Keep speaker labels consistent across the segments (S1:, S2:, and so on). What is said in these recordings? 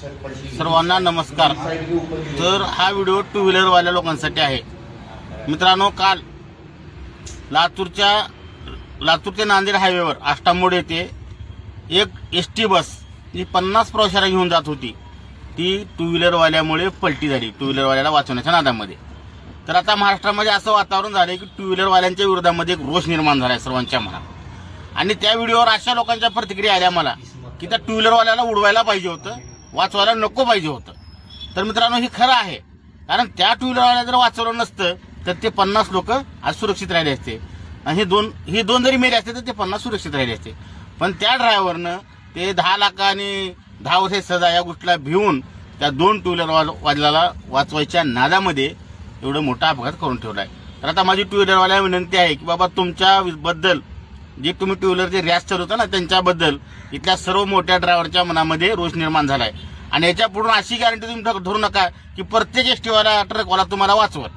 S1: सर्वांना नमस्कार। तर हा व्हिडिओ टू व्हीलर वाल्या लोकांसाठी आहे। मित्रांनो, काल लातूर ते नांदेड हायवेवर आष्टामोड येथे एक एसटी बस जी 50 प्रवाशांना घेऊन जात होती, ती टू व्हीलर वाल्यामुळे पलटी झाली, टू व्हीलर वाल्याला वाचवण्याच्या नादामध्ये। तर आता महाराष्ट्रामध्ये असं वातावरण झालंय की टू व्हीलर वाल्यांच्या विरोधामध्ये एक रोष निर्माण झालाय सर्वांच्या मनात। आणि त्या व्हिडिओवर अशा लोकांच्या प्रतिक्रिया आल्या मला की त्या टू व्हीलर वाल्याला उडवायला पाहिजे होतं, वाचवायला नको पाहिजे होतं। तर मित्रांनो, हे खरं आहे, कारण त्या टू व्हीलर वाल्याला जर वाचवलं नसतं तर ते 50 लोक आज सुरक्षित राहिले असते, आणि हे दोन जरी मेले असते तर ते 50 सुरक्षित राहिले असते। पण त्या ड्रायव्हरनं ते 10 लाख आणि 10 वर्षे सजा या गोष्टीला भिवून त्या 2 टू व्हीलर वाल्याला वाचवायच्या नादामध्ये एवढं मोठा अपघात करून ठेवलाय। तर आता माझी टू व्हीलर वाल्याला विनंती आहे की बाबा, तुमच्या बद्दल जे तुम्ही टू व्हीलरचे रॅश चालवता ना, त्यांच्याबद्दल इथल्या सर्व मोठ्या ड्रायव्हरच्या मनामध्ये रोष निर्माण झालाय। आणि याच्या पुढून अशी गॅरंटी तुम्ही धरू नका की प्रत्येक एसटीवाला ट्रकवाला तुम्हाला वाचवत।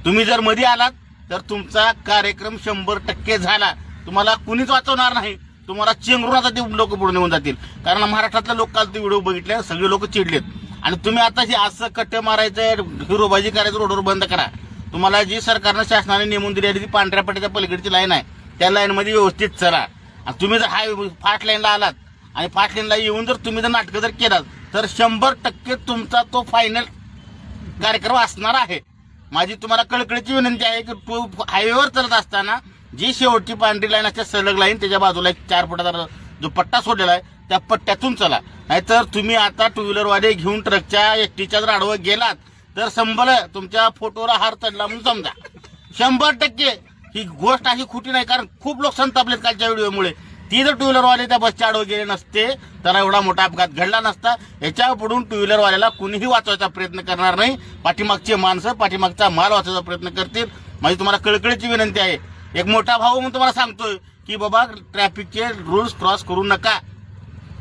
S1: तुम्ही जर मध्ये आलात तर तुमचा कार्यक्रम 100% झाला, तुम्हाला कुणीच वाचवणार नाही, तुम्हाला चेंगरून आता ते लोक पुढे निघून जातील। कारण महाराष्ट्रातले लोक काल ते व्हिडिओ बघितले, सगळे लोक चिडलेत। आणि तुम्ही आता हे असं कट्टे मारायचं, हिरोबाजी करायचं रोडवर बंद करा। तुम्हाला जी सरकारनं शासनाने नेमून दिलेली ती पांढऱ्या पट्ट्याच्या पलीकडची लाईन आहे, त्या लाईनमध्ये व्यवस्थित चला। आणि तुम्ही जर फास्ट लाईनला आलात आणि फास्ट लाईनला येऊन जर तुम्ही नाटकं जर केलात तर 100% तुमचा तो फायनल कार्यक्रम असणार आहे। माझी तुम्हाला कळकळीची विनंती आहे की हायवेवर चालत असताना जी शेवटची पांढरी लाईन असते, सलग लाईन, त्याच्या बाजूला एक 4 फुटाचा जो पट्टा सोडलेला आहे त्या पट्ट्यातून चला। नाहीतर तुम्ही आता टू व्हीलरवाले घेऊन ट्रकच्या एसटीच्या जर आडवं गेलात तर संभलं तुमच्या फोटोवर हार चढला म्हणून समजा। 100% ही गोष्ट अशी खोटी नाही, कारण खूप लोक संतापलेत कालच्या व्हिडिओमुळे। ती जर टू व्हीलरवाले त्या बसच्या आडवं गेले नसते तर एवढा मोठा अपघात घडला नसता। याच्या पुढून टू व्हीलरवाल्याला कुणीही वाचवायचा प्रयत्न करणार नाही, पाठीमागचे माणसं पाठीमागचा माल वाचवायचा प्रयत्न करतील। माझी तुम्हाला कळकळीची विनंती आहे, एक मोठा भाऊ म्हणून तुम्हाला सांगतोय की बाबा, ट्रॅफिकचे रूल्स क्रॉस करू नका।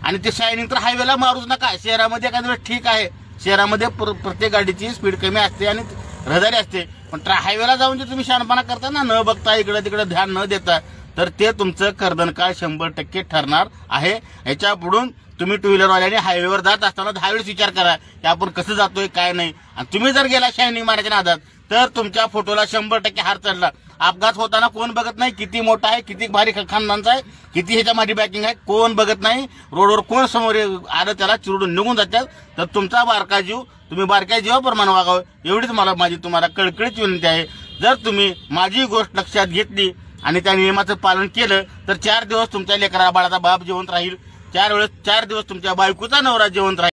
S1: आणि ते शायनिंग तर हायवेला मारूच नका। शहरामध्ये एखाद्या वेळेस ठीक आहे, शहरामध्ये प्रत्येक गाडीची स्पीड कमी असते आणि रहदारी असते, पण हायवेला जाऊन जे तुम्ही शहाणपणा करता ना, न बघता इकडे तिकडे ध्यान न देता, तर ते तुमचं कर्दनकाळ 100% ठरणार आहे। याच्या पुढून तुम्ही टू व्हीलरवाल्याने हायवेवर जात असताना 10 वेळेस विचार करा की आपण कसं जातोय काय नाही। आणि तुम्ही जर गेला शायनिंग मारायच्या नादात तर तुमच्या फोटोला 100% हार चढला। अपघात होताना कोण बघत नाही, किती मोठा आहे, किती भारी खानदानचा आहे, किती ह्याच्या मध्ये बॅकिंग आहे, कोण बघत नाही। रोडवर कोण समोर आलं त्याला चिरडून निघून जातात। तर तुमचा बारका जीव तुम्ही बारक्या जीवाप्रमाणे वागावं, एवढीच माझी तुम्हाला कळकळीची विनंती आहे। जर तुम्ही माझी गोष्ट लक्षात घेतली आणि त्या नियमाचं पालन केलं तर 4 दिवस तुमच्या लेकरा बाळाचा बाप जिवंत राहील, 4 दिवस तुमच्या बायकोचा नवरा जिवंत राहील।